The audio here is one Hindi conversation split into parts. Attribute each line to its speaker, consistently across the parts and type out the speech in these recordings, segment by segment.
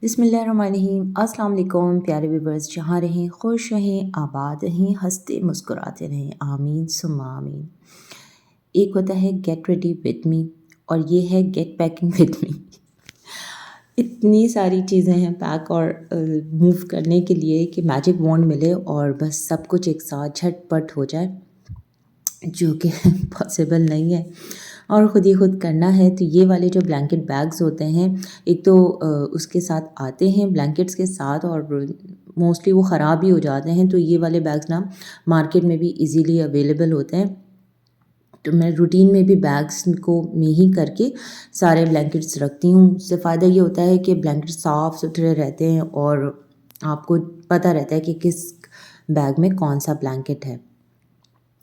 Speaker 1: बिस्मिल्लाहिर्रहमानिर्रहीम। अस्सलाम वालेकुम प्यारे व्यूवर्स, जहाँ रहें खुश रहें, आबाद रहें, हंसते मुस्कुराते रहें, आमीन सुम्मा आमीन। एक होता है गेट रेडी विद मी और ये है गेट पैकिंग विद मी। इतनी सारी चीज़ें हैं पैक और मूव करने के लिए कि मैजिक वॉन्ड मिले और बस सब कुछ एक साथ झटपट हो जाए, जो कि पॉसिबल नहीं है और ख़ुद ही ख़ुद करना है। तो ये वाले जो ब्लैंकेट बैग्स होते हैं, एक तो उसके साथ आते हैं ब्लैंकेट्स के साथ और मोस्टली वो ख़राब भी हो जाते हैं। तो ये वाले बैग्स ना मार्केट में भी इजीली अवेलेबल होते हैं। तो मैं रूटीन में भी बैग्स को में ही करके सारे ब्लैंकेट्स रखती हूँ। उससे फ़ायदा ये होता है कि ब्लैंकेट साफ़ सुथरे रहते हैं और आपको पता रहता है कि किस बैग में कौन सा ब्लैंकेट है।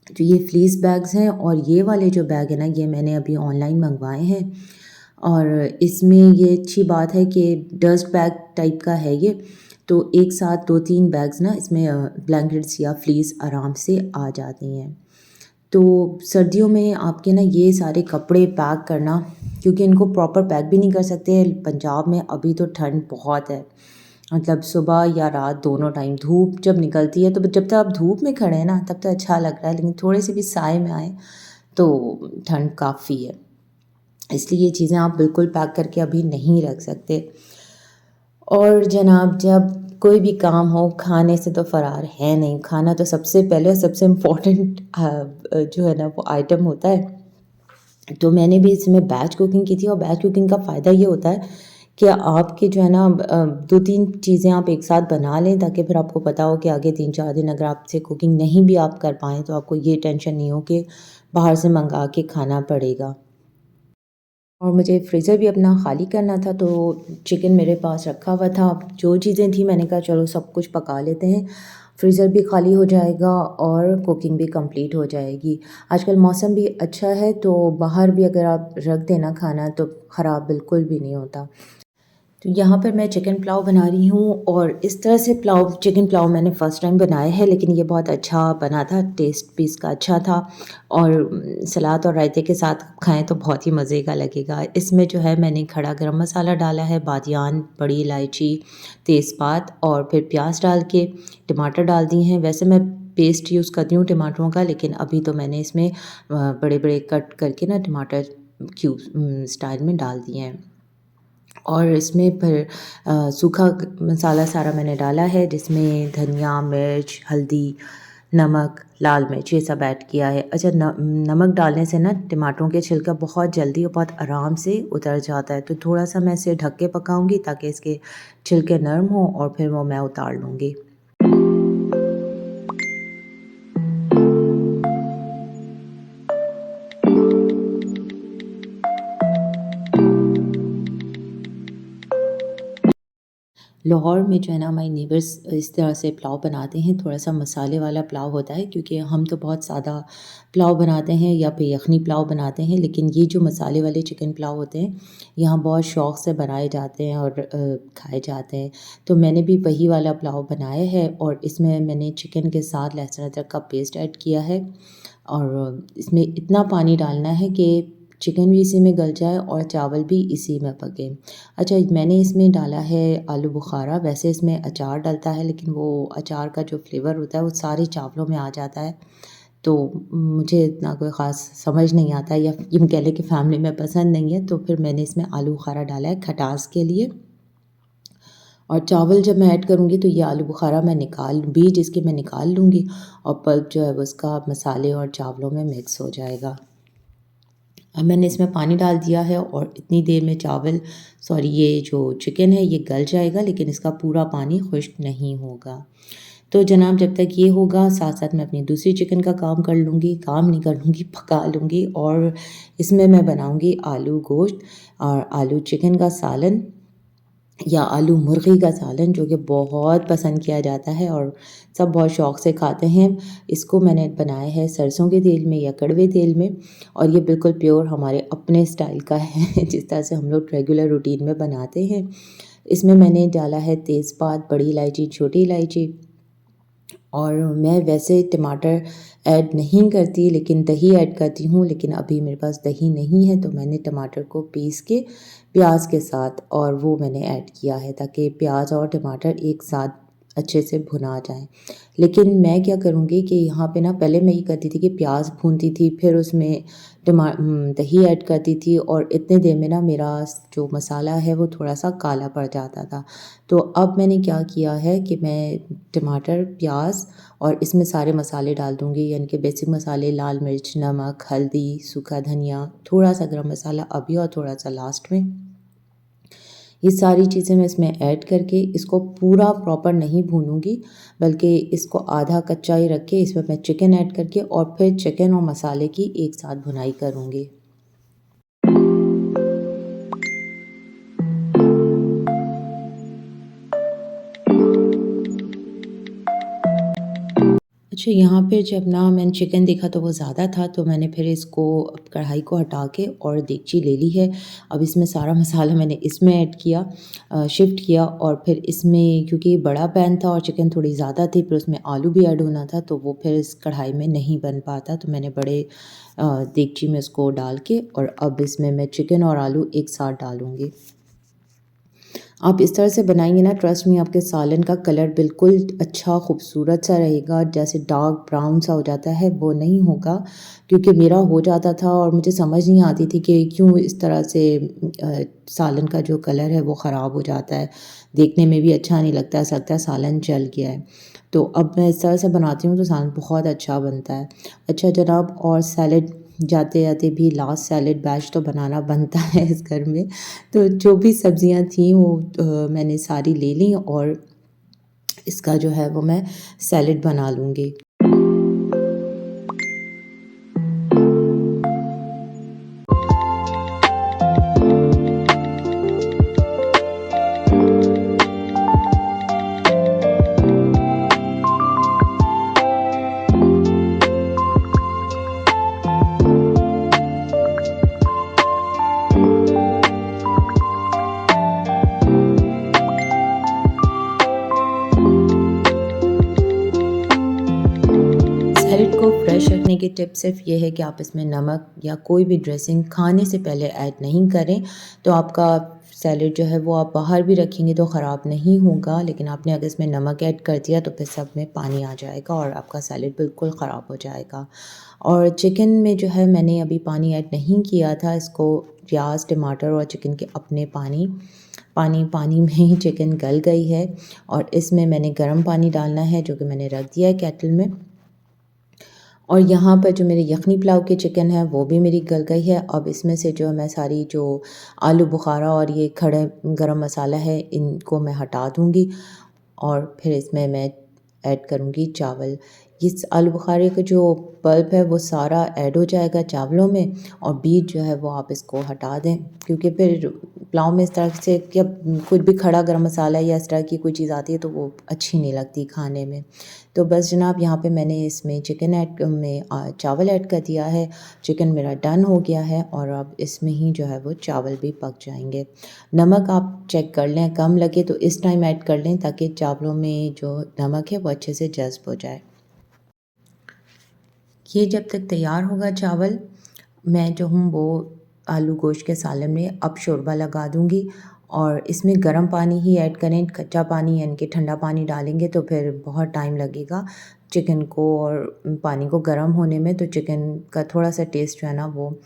Speaker 1: तो ये फ्लीस बैग्स हैं और ये वाले जो बैग है ना, ये मैंने अभी ऑनलाइन मंगवाए हैं और इसमें ये अच्छी बात है कि डस्ट बैग टाइप का है ये। तो एक साथ 2-3 बैग्स ना इसमें ब्लैंकेट्स या फ्लीस आराम से आ जाती हैं। तो सर्दियों में आपके ना ये सारे कपड़े पैक करना, क्योंकि इनको प्रॉपर पैक भी नहीं कर सकते। पंजाब में अभी तो ठंड बहुत है, मतलब सुबह या रात दोनों टाइम धूप जब निकलती है, तो जब तक आप धूप में खड़े हैं ना तब तक अच्छा लग रहा है, लेकिन थोड़े से भी साए में आए तो ठंड काफ़ी है। इसलिए ये चीज़ें आप बिल्कुल पैक करके अभी नहीं रख सकते। और जनाब, जब कोई भी काम हो, खाने से तो फ़रार है नहीं। खाना तो सबसे पहले सबसे इम्पोर्टेंट जो है ना वो आइटम होता है। तो मैंने भी इसमें बैच कुकिंग की थी और बैच कुकिंग का फ़ायदा ये होता है कि आपके जो है ना 2-3 चीज़ें आप एक साथ बना लें, ताकि फिर आपको पता हो कि आगे 3-4 दिन अगर आपसे कुकिंग नहीं भी आप कर पाएँ तो आपको ये टेंशन नहीं हो कि बाहर से मंगा के खाना पड़ेगा। और मुझे फ्रीज़र भी अपना ख़ाली करना था, तो चिकन मेरे पास रखा हुआ था। जो चीज़ें थी मैंने कहा चलो सब कुछ पका लेते हैं, फ्रीज़र भी ख़ाली हो जाएगा और कुकिंग भी कंप्लीट हो जाएगी। आजकल मौसम भी अच्छा है, तो बाहर भी अगर आप रख देना खाना तो ख़राब बिल्कुल भी नहीं होता। तो यहाँ पर मैं चिकन पुलाव बना रही हूँ और इस तरह से चिकन पुलाव मैंने फ़र्स्ट टाइम बनाया है, लेकिन ये बहुत अच्छा बना था, टेस्ट भी इसका अच्छा था और सलाद और रायते के साथ खाएँ तो बहुत ही मज़े का लगेगा। इसमें जो है मैंने खड़ा गरम मसाला डाला है, बादियान, बड़ी इलायची, तेज़पात और फिर प्याज डाल के टमाटर डाल दिए हैं। वैसे मैं पेस्ट यूज़ करती हूँ टमाटरों का, लेकिन अभी तो मैंने इसमें बड़े-बड़े कट करके ना टमाटर क्यूब स्टाइल में डाल दिए हैं। और इसमें फिर सूखा मसाला सारा मैंने डाला है, जिसमें धनिया, मिर्च, हल्दी, नमक, लाल मिर्च ये सब ऐड किया है। अच्छा, नमक डालने से ना टमाटरों के छिलका बहुत जल्दी और बहुत आराम से उतर जाता है। तो थोड़ा-सा मैं इसे ढक के पकाऊँगी ताकि इसके छिलके नरम हों और फिर वो मैं उतार लूँगी। लाहौर में जो है ना हमारे नेबर्स इस तरह से पुलाव बनाते हैं, थोड़ा-सा मसाले वाला पुलाव होता है, क्योंकि हम तो बहुत सादा पुलाव बनाते हैं या फिर यखनी पुलाव बनाते हैं, लेकिन ये जो मसाले वाले चिकन पुलाव होते हैं, यहाँ बहुत शौक़ से बनाए जाते हैं और खाए जाते हैं। तो मैंने भी वही वाला पुलाव बनाया है और इसमें मैंने चिकन के साथ लहसुन अदरक का पेस्ट ऐड किया है और इसमें इतना पानी डालना है कि चिकन भी इसी में गल जाए और चावल भी इसी में पके। अच्छा, मैंने इसमें डाला है आलू बुखारा। वैसे इसमें अचार डलता है, लेकिन वो अचार का जो फ्लेवर होता है वो सारे चावलों में आ जाता है, तो मुझे इतना कोई ख़ास समझ नहीं आता है, या यूँ कह लें कि फैमिली में पसंद नहीं है, तो फिर मैंने इसमें आलू बुखारा डाला है खटास के लिए। और चावल जब मैं ऐड करूँगी तो ये आलू बुखारा बीज इसके मैं निकाल लूँगी और पल्प जो है वो उसका मसाले और चावलों में मिक्स हो जाएगा। अब मैंने इसमें पानी डाल दिया है और इतनी देर में ये जो चिकन है ये गल जाएगा, लेकिन इसका पूरा पानी खुश्क नहीं होगा। तो जनाब, जब तक ये होगा साथ-साथ मैं अपनी दूसरी चिकन का काम नहीं कर लूँगी, पका लूँगी और इसमें मैं बनाऊँगी आलू गोश्त और आलू चिकन का सालन या आलू मुर्गी का सालन, जो कि बहुत पसंद किया जाता है और सब बहुत शौक़ से खाते हैं। इसको मैंने बनाया है सरसों के तेल में या कड़वे तेल में और ये बिल्कुल प्योर हमारे अपने स्टाइल का है जिस तरह से हम लोग रेगुलर रूटीन में बनाते हैं। इसमें मैंने डाला है तेज़पात, बड़ी इलायची, छोटी इलायची और मैं वैसे टमाटर ऐड नहीं करती लेकिन दही ऐड करती हूँ, लेकिन अभी मेरे पास दही नहीं है तो मैंने टमाटर को पीस के प्याज के साथ और वो मैंने ऐड किया है ताकि प्याज और टमाटर एक साथ अच्छे से भुना जाएँ। लेकिन मैं क्या करूँगी कि यहाँ पे ना पहले मैं ये करती थी कि प्याज भूनती थी, फिर उसमें दही ऐड करती थी और इतने देर में ना मेरा जो मसाला है वो थोड़ा-सा काला पड़ जाता था। तो अब मैंने क्या किया है कि मैं टमाटर, प्याज़ और इसमें सारे मसाले डाल दूँगी, यानी कि बेसिक मसाले लाल मिर्च, नमक, हल्दी, सूखा धनिया, थोड़ा-सा गरम मसाला अभी और थोड़ा-सा लास्ट में। ये सारी चीज़ें मैं इसमें ऐड करके इसको पूरा प्रॉपर नहीं भूनूँगी, बल्कि इसको आधा कच्चा ही रख के इसमें मैं चिकन ऐड करके और फिर चिकन और मसाले की एक साथ भुनाई करूँगी। अच्छा, यहाँ पे जब ना मैंने चिकन देखा तो वो ज़्यादा था, तो मैंने फिर इसको अब कढ़ाई को हटा के और देगची ले ली है। अब इसमें सारा मसाला मैंने इसमें ऐड किया, शिफ्ट किया और फिर इसमें क्योंकि ये बड़ा पैन था और चिकन थोड़ी ज़्यादा थी, फिर उसमें आलू भी ऐड होना था, तो वो फिर इस कढ़ाई में नहीं बन पाता, तो मैंने बड़े देगची में इसको डाल के और अब इसमें मैं चिकन और आलू एक साथ डालूँगी। आप इस तरह से बनाएंगे ना, ट्रस्ट मी, आपके सालन का कलर बिल्कुल अच्छा खूबसूरत सा रहेगा। जैसे डार्क ब्राउन सा हो जाता है वो नहीं होगा, क्योंकि मेरा हो जाता था और मुझे समझ नहीं आती थी कि क्यों इस तरह से सालन का जो कलर है वो ख़राब हो जाता है, देखने में भी अच्छा नहीं लगता है, ऐसा लगता है सालन जल गया है। तो अब मैं इस तरह से बनाती हूँ तो सालन बहुत अच्छा बनता है। अच्छा जनाब, और सैलेड जाते-जाते भी लास्ट सैलेड बैच तो बनाना बनता है इस घर में। तो जो भी सब्जियां थीं वो मैंने सारी ले ली और इसका जो है वो मैं सैलेड बना लूँगी। सैलेड को फ्रेश रखने की टिप सिर्फ ये है कि आप इसमें नमक या कोई भी ड्रेसिंग खाने से पहले ऐड नहीं करें, तो आपका सैलेड जो है वो आप बाहर भी रखेंगे तो ख़राब नहीं होगा, लेकिन आपने अगर इसमें नमक ऐड कर दिया तो फिर सब में पानी आ जाएगा और आपका सैलेड बिल्कुल ख़राब हो जाएगा। और चिकन में जो है मैंने अभी पानी ऐड नहीं किया था, इसको प्याज, टमाटर और चिकन के अपने पानी में ही चिकन गल गई है और इसमें मैंने गर्म पानी डालना है जो कि मैंने रख दिया है केटल में। और यहाँ पर जो मेरे यखनी पुलाव के चिकन है वो भी मेरी गल गई है। अब इसमें से जो मैं सारी जो आलू बुखारा और ये खड़े गरम मसाला है इनको मैं हटा दूँगी और फिर इसमें मैं ऐड करूँगी चावल। इस आलू बुखारे का जो पल्प है वो सारा ऐड हो जाएगा चावलों में और बीच जो है वो आप इसको हटा दें, क्योंकि फिर पुलाव में इस तरह से क्या कुछ भी खड़ा गरम मसाला या इस तरह की कोई चीज़ आती है तो वो अच्छी नहीं लगती खाने में। तो बस जनाब, यहाँ पे मैंने इसमें चिकन ऐड में चावल ऐड कर दिया है। चिकन मेरा डन हो गया है और अब इसमें ही जो है वो चावल भी पक जाएंगे। नमक आप चेक कर लें, कम लगे तो इस टाइम ऐड कर लें ताकि चावलों में जो नमक है वो अच्छे से जज़्ब हो जाए। ये जब तक तैयार होगा चावल, मैं जो हूँ वो आलू गोश्त के सालन में अब शोरबा लगा दूँगी और इसमें गर्म पानी ही ऐड करें, कच्चा पानी यानी कि ठंडा पानी डालेंगे तो फिर बहुत टाइम लगेगा चिकन को और पानी को गर्म होने में, तो चिकन का थोड़ा-सा टेस्ट जो है ना वो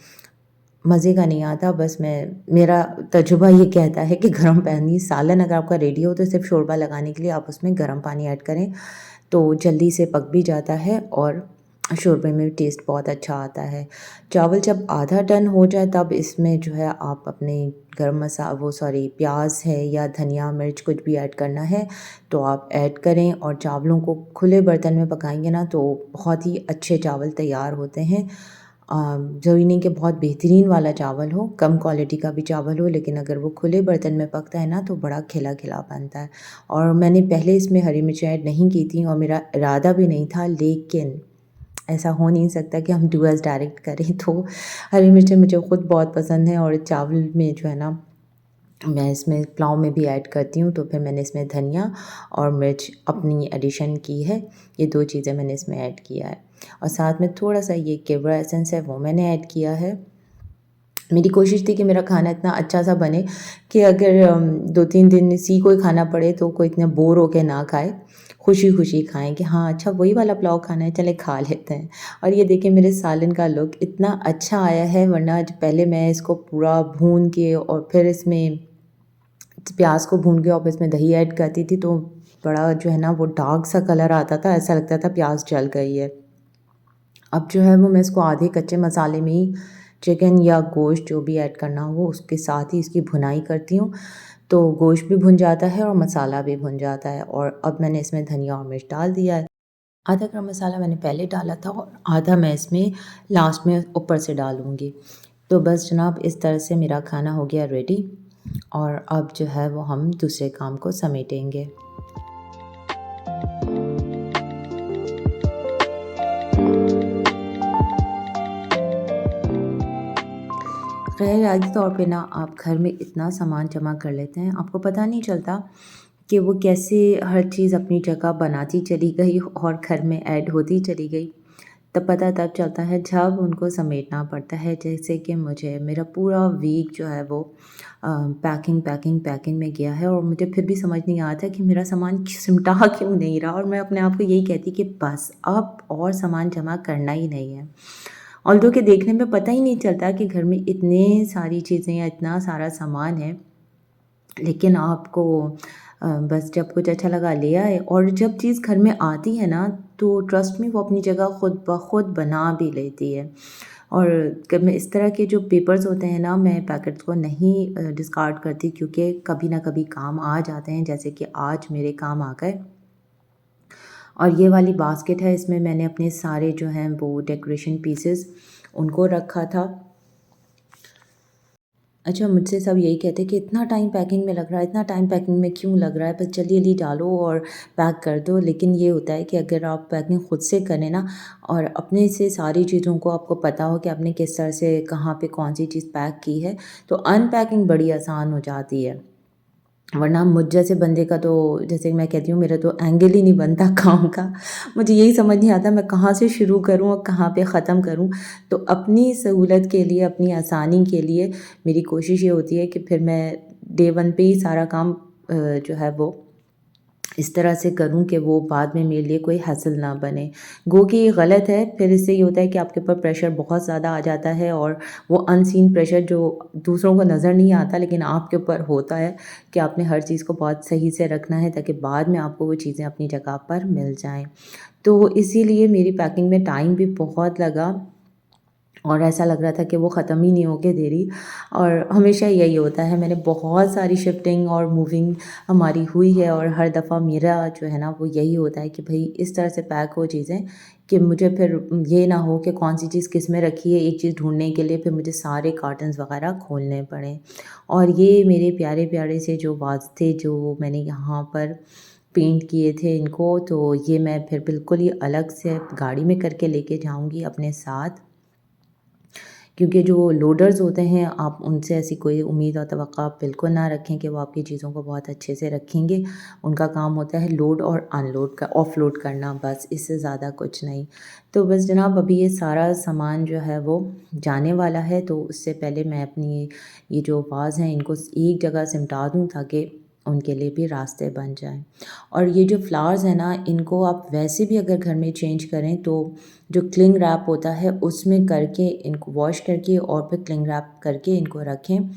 Speaker 1: मज़े का नहीं आता। बस मेरा तजुर्बा ये कहता है कि गर्म पानी, सालन अगर आपका रेडी हो तो सिर्फ़ शोरबा लगाने के लिए आप उसमें गर्म पानी ऐड करें, तो जल्दी से पक भी जाता है और शोरबे में टेस्ट बहुत अच्छा आता है। चावल जब आधा डन हो जाए तब इसमें जो है आप अपने प्याज़ है या धनिया मिर्च कुछ भी ऐड करना है तो आप ऐड करें और चावलों को खुले बर्तन में पकाएंगे ना तो बहुत ही अच्छे चावल तैयार होते हैं। ज़रूरी नहीं कि बहुत बेहतरीन वाला चावल हो, कम क्वालिटी का भी चावल हो, लेकिन अगर वो खुले बर्तन में पकता है ना तो बड़ा खिला-खिला बनता है। और मैंने पहले इसमें हरी मिर्च ऐड नहीं की थी और मेरा इरादा भी नहीं था, लेकिन ऐसा हो नहीं सकता कि हम डू एज़ डायरेक्ट करें, तो हरी मिर्चें मुझे खुद बहुत पसंद हैं और चावल में जो है ना मैं इसमें पुलाव में भी ऐड करती हूँ, तो फिर मैंने इसमें धनिया और मिर्च अपनी एडिशन की है। ये 2 चीज़ें मैंने इसमें ऐड किया है और साथ में थोड़ा-सा ये केवड़ा एसेंस है वो मैंने ऐड किया है। मेरी कोशिश थी कि मेरा खाना इतना अच्छा-सा बने कि अगर 2-3 दिन इसी को ही खाना पड़े तो कोई इतना बोर होके ना खाए, खुशी-खुशी खाएँ कि हाँ, अच्छा वही वाला पुलाव खाना है, चलें खा लेते हैं। और ये देखिए मेरे सालन का लुक इतना अच्छा आया है, वरना ज पहले मैं इसको पूरा भून के और फिर इसमें प्याज़ को भून के और फिर इसमें दही ऐड करती थी, तो बड़ा जो है ना वो डार्क सा कलर आता था, ऐसा लगता था प्याज़ जल गई है। अब जो है वो मैं इसको आधे कच्चे मसाले में ही चिकन या गोश्त जो भी ऐड करना हो उसके साथ ही इसकी भुनाई करती हूँ, तो गोश्त भी भुन जाता है और मसाला भी भुन जाता है। और अब मैंने इसमें धनिया और मिर्च डाल दिया है। आधा गरम मसाला मैंने पहले डाला था और आधा मैं इसमें लास्ट में ऊपर से डालूँगी। तो बस जनाब इस तरह से मेरा खाना हो गया रेडी और अब जो है वो हम दूसरे काम को समेटेंगे। ख़ैर तौर पे ना आप घर में इतना सामान जमा कर लेते हैं, आपको पता नहीं चलता कि वो कैसे हर चीज़ अपनी जगह बनाती चली गई और घर में ऐड होती चली गई। तब पता तब चलता है जब उनको समेटना पड़ता है। जैसे कि मुझे मेरा पूरा वीक जो है वो पैकिंग में गया है और मुझे फिर भी समझ नहीं आता कि मेरा सामान सिमटा क्यों नहीं रहा और मैं अपने आप को यही कहती कि बस अब और सामान जमा करना ही नहीं है। ऑल्दो कि देखने में पता ही नहीं चलता कि घर में इतने सारी चीज़ें या इतना सारा सामान है, लेकिन आपको बस जब कुछ अच्छा लगा ले आए और जब चीज़ घर में आती है ना, तो ट्रस्ट मी वो अपनी जगह खुद ब खुद बना भी लेती है। और कब मैं इस तरह के जो पेपर्स होते हैं ना, मैं पैकेट्स को नहीं डिस्कार्ड करती क्योंकि कभी ना कभी काम आ जाते हैं, जैसे कि आज मेरे काम आ गए। और ये वाली बास्केट है, इसमें मैंने अपने सारे जो हैं वो डेकोरेशन पीसेस उनको रखा था। अच्छा, मुझसे सब यही कहते हैं कि इतना टाइम पैकिंग में लग रहा है, इतना टाइम पैकिंग में क्यों लग रहा है? बस जल्दी-जल्दी डालो और पैक कर दो। लेकिन ये होता है कि अगर आप पैकिंग खुद से करें ना और अपने से सारी चीज़ों को आपको पता हो कि आपने किस तरह से कहाँ पे कौन-सी चीज़ पैक की है, तो अनपैकिंग बड़ी आसान हो जाती है। वरना मुझ जैसे बंदे का तो जैसे मैं कहती हूँ मेरा तो एंगल ही नहीं बनता काम का। मुझे यही समझ नहीं आता मैं कहाँ से शुरू करूँ और कहाँ पे ख़त्म करूँ। तो अपनी सहूलत के लिए, अपनी आसानी के लिए मेरी कोशिश ये होती है कि फिर मैं डे 1 पे ही सारा काम जो है वो इस तरह से करूँ कि वो बाद में मेरे लिए कोई हैसल ना बने। गो कि ये गलत है, फिर इससे ये होता है कि आपके ऊपर प्रेशर बहुत ज़्यादा आ जाता है और वो अनसीन प्रेशर जो दूसरों को नज़र नहीं आता लेकिन आपके ऊपर होता है कि आपने हर चीज़ को बहुत सही से रखना है ताकि बाद में आपको वो चीज़ें अपनी जगह पर मिल जाएँ। तो इसीलिए मेरी पैकिंग में टाइम भी बहुत लगा और ऐसा लग रहा था कि वो ख़त्म ही नहीं होके दे रही और हमेशा यही होता है। मैंने बहुत सारी शिफ्टिंग और मूविंग हमारी हुई है और हर दफ़ा मेरा जो है ना वो यही होता है कि भई इस तरह से पैक हो चीज़ें कि मुझे फिर ये ना हो कि कौन-सी चीज़ किस में रखी है, एक चीज़ ढूँढने के लिए फिर मुझे सारे कार्टन्स वग़ैरह खोलने पड़ें। और ये मेरे प्यारे-प्यारे से जो वाज़ थे जो मैंने यहाँ पर पेंट किए थे इनको, तो ये मैं फिर बिल्कुल ही अलग से गाड़ी में करके लेके जाऊँगी अपने साथ। क्योंकि जो लोडर्स होते हैं आप उनसे ऐसी कोई उम्मीद और तवक्को आप बिल्कुल ना रखें कि वो आपकी चीज़ों को बहुत अच्छे से रखेंगे। उनका काम होता है लोड और अनलोड का ऑफ़लोड करना, बस इससे ज़्यादा कुछ नहीं। तो बस जनाब अभी ये सारा सामान जो है वो जाने वाला है, तो उससे पहले मैं अपनी ये जो वाज़ हैं इनको एक जगह सिमटा दूँ ताकि उनके लिए भी रास्ते बन जाएँ। और ये जो फ्लावर्स हैं ना, इनको आप वैसे भी अगर घर में चेंज करें तो जो क्लिंग रैप होता है उसमें करके इनको वॉश करके और फिर क्लिंग रैप करके इनको रखें,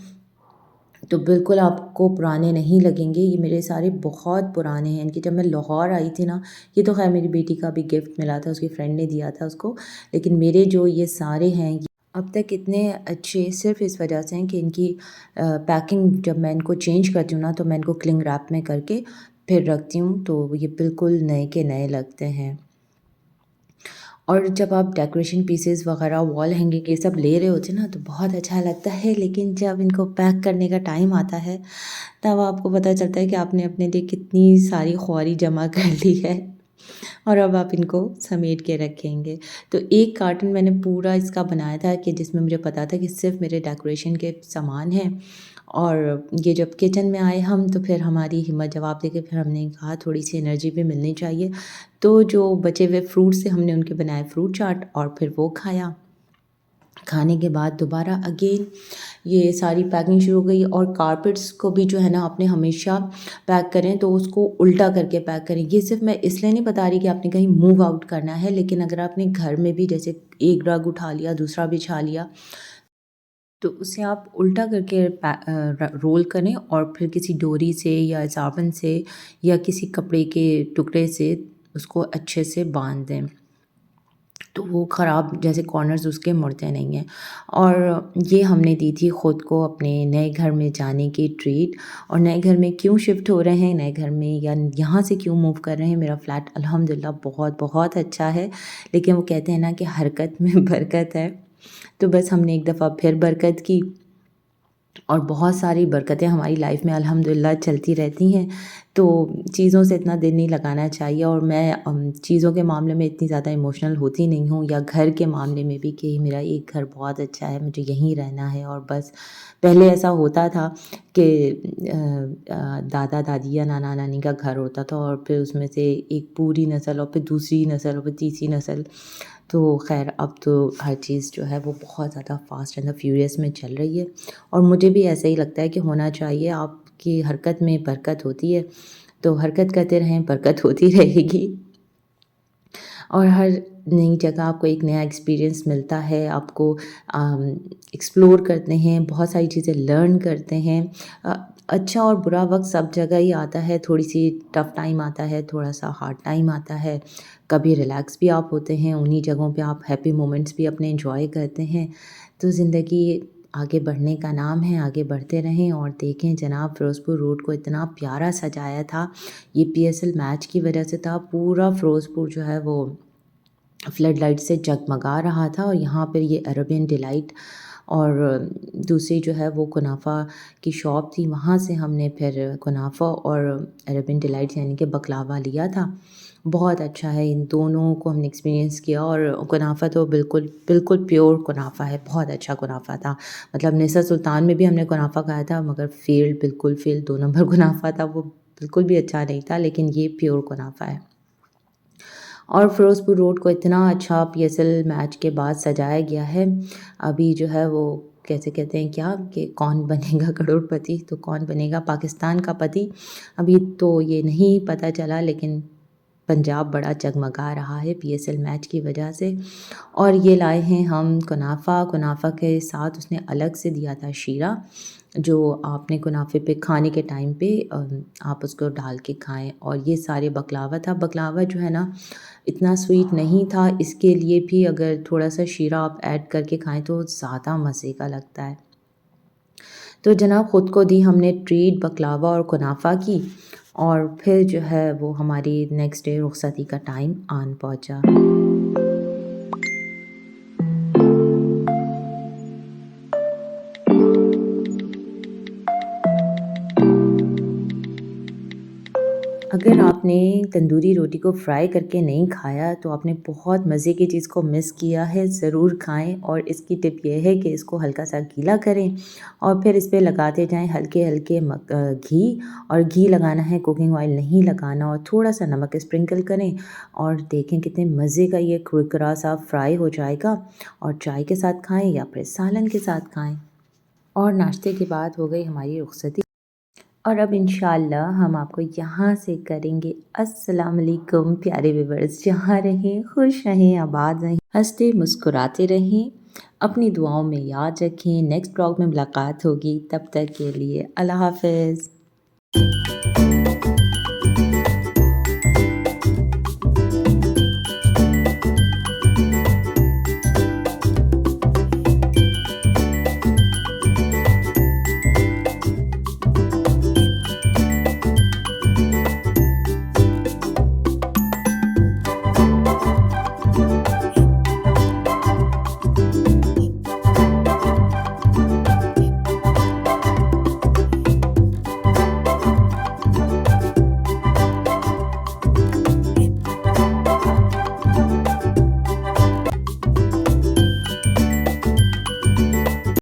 Speaker 1: तो बिल्कुल आपको पुराने नहीं लगेंगे। ये मेरे सारे बहुत पुराने हैं। इनकी जब मैं लाहौर आई थी ना, ये तो ख़ैर मेरी बेटी का भी गिफ्ट मिला था, उसकी फ्रेंड ने दिया था उसको। लेकिन मेरे जो ये सारे हैं ये अब तक इतने अच्छे सिर्फ़ इस वजह से हैं कि इनकी पैकिंग जब मैं इनको चेंज करती हूँ ना, तो मैं इनको क्लिंग रैप में करके फिर रखती हूँ, तो ये बिल्कुल नए के नए लगते हैं। और जब आप डेकोरेशन पीसेस वग़ैरह वॉल हैंगिंग ये सब ले रहे होते हैं ना, तो बहुत अच्छा लगता है, लेकिन जब इनको पैक करने का टाइम आता है, तब आपको पता चलता है कि आपने अपने लिए कितनी सारी ख्वारी जमा कर ली है। और अब आप इनको समेट के रखेंगे। तो एक कार्टन मैंने पूरा इसका बनाया था कि जिसमें मुझे पता था कि सिर्फ़ मेरे डेकोरेशन के सामान हैं। और ये जब किचन में आए हम तो फिर हमारी हिम्मत जवाब दे के फिर हमने कहा थोड़ी-सी एनर्जी भी मिलनी चाहिए। तो जो बचे हुए फ्रूट से हमने उनके बनाए फ्रूट चाट और फिर वो खाया। खाने के बाद दोबारा अगेन ये सारी पैकिंग शुरू हो गई और कारपेट्स को भी जो है ना आपने हमेशा पैक करें तो उसको उल्टा करके पैक करें। ये सिर्फ़ मैं इसलिए नहीं बता रही कि आपने कहीं मूव आउट करना है, लेकिन अगर आपने घर में भी जैसे एक रग उठा लिया, दूसरा बिछा लिया, तो उसे आप उल्टा करके रोल करें और फिर किसी डोरी से या साबुन से या किसी कपड़े के टुकड़े से उसको अच्छे से बाँध दें। तो वो ख़राब जैसे कॉर्नर्स उसके मुड़ते नहीं हैं। और ये हमने दी थी ख़ुद को अपने नए घर में जाने की ट्रीट। और नए घर में क्यों शिफ्ट हो रहे हैं, नए घर में या यहाँ से क्यों मूव कर रहे हैं। मेरा फ्लैट अल्हम्दुलिल्लाह बहुत बहुत अच्छा है, लेकिन वो कहते हैं ना कि हरकत में बरकत है। तो बस हमने एक दफ़ा फिर बरकत की और बहुत सारी बरकतें हमारी लाइफ में अल्हम्दुलिल्लाह चलती रहती हैं। तो चीज़ों से इतना दिल नहीं लगाना चाहिए। और मैं चीज़ों के मामले में इतनी ज़्यादा इमोशनल होती नहीं हूँ, या घर के मामले में भी कि मेरा एक घर बहुत अच्छा है, मुझे यहीं रहना है और बस। पहले ऐसा होता था कि दादा-दादी या नाना-नानी का घर होता था और फिर उसमें से एक पूरी नस्ल और फिर दूसरी नस्ल और फिर तीसरी नस्ल। तो ख़ैर अब तो हर चीज़ जो है वो बहुत ज़्यादा फ़ास्ट एंड द फ्यूरियस में चल रही है। और मुझे भी ऐसा ही लगता है कि होना चाहिए। आपकी हरकत में बरकत होती है, तो हरकत करते रहें, बरकत होती रहेगी। और हर नई जगह आपको एक नया एक्सपीरियंस मिलता है, आपको एक्सप्लोर करते हैं, बहुत सारी चीज़ें लर्न करते हैं। अ, अच्छा और बुरा वक़्त सब जगह ही आता है, थोड़ी-सी टफ़ टाइम आता है, थोड़ा-सा हार्ड टाइम आता है, कभी रिलैक्स भी आप होते हैं, उन्हीं जगहों पे आप हैप्पी मोमेंट्स भी अपने एन्जॉय करते हैं। तो ज़िंदगी आगे बढ़ने का नाम है, आगे बढ़ते रहें। और देखें जनाब फ़िरोज़पुर रोड को इतना प्यारा सजाया था, ये पीएसएल मैच की वजह से था। पूरा फ़िरोज़पुर जो है वो फ्लड लाइट से जगमगा रहा था। और यहाँ पर ये अरेबियन डिलाइट और दूसरी जो है वो कुनाफा की शॉप थी, वहाँ से हमने फिर कुनाफा और अरेबियन डिलाइट यानी कि बकलावा लिया था। बहुत अच्छा है, इन दोनों को हमने एक्सपीरियंस किया। और कुनाफा तो बिल्कुल बिल्कुल प्योर कुनाफा है, बहुत अच्छा कुनाफा था। मतलब निसा सुल्तान में भी हमने कुनाफा खाया था, मगर फ़ेल, बिल्कुल फ़ेल 2 नंबर कुनाफा था, वो बिल्कुल भी अच्छा नहीं था। लेकिन ये प्योर कुनाफा है। और फ़िरोज़पुर रोड को इतना अच्छा पीएसएल मैच के बाद सजाया गया है। अभी जो है वो कैसे कहते हैं क्या कि कौन बनेगा करोड़पति तो कौन बनेगा पाकिस्तान का पति, अभी तो ये नहीं पता चला। लेकिन पंजाब बड़ा जगमगा रहा है पीएसएल मैच की वजह से। और ये लाए हैं हम कुनाफा, कुनाफा के साथ उसने अलग से दिया था शीरा, जो आपने कुनाफे पे खाने के टाइम पे आप उसको डाल के खाएं। और ये सारे बकलावा था, बकलावा जो है ना इतना स्वीट नहीं था, इसके लिए भी अगर थोड़ा सा शीरा आप ऐड करके खाएं तो ज़्यादा मज़े का लगता है। तो जनाब ख़ुद को दी हमने ट्रीट बकलावा और कुनाफा की। और फिर जो है वो हमारी नेक्स्ट डे रुखसती का टाइम आन पहुंचा। अगर आपने तंदूरी रोटी को फ्राई करके नहीं खाया तो आपने बहुत मज़े की चीज़ को मिस किया है, ज़रूर खाएं। और इसकी टिप ये है कि इसको हल्का सा गीला करें और फिर इस पे लगाते जाएं हल्के हल्के घी। और घी लगाना है, कुकिंग ऑयल नहीं लगाना। और थोड़ा सा नमक स्प्रिंकल करें और देखें कितने मज़े का ये कुरकुरा सा फ्राई हो जाएगा। और चाय के साथ खाएँ या फिर सालन के साथ खाएँ। और नाश्ते के बाद हो गई हमारी रुखसती। और अब इंशाल्लाह हम आपको यहाँ से करेंगे अस्सलाम वालेकुम प्यारे व्यूअर्स। जहाँ रहें खुश रहें, आबाद रहें, हंसते मुस्कुराते रहें, अपनी दुआओं में याद रखें। नेक्स्ट ब्लॉग में मुलाकात होगी, तब तक के लिए अल्लाह हाफ़िज़।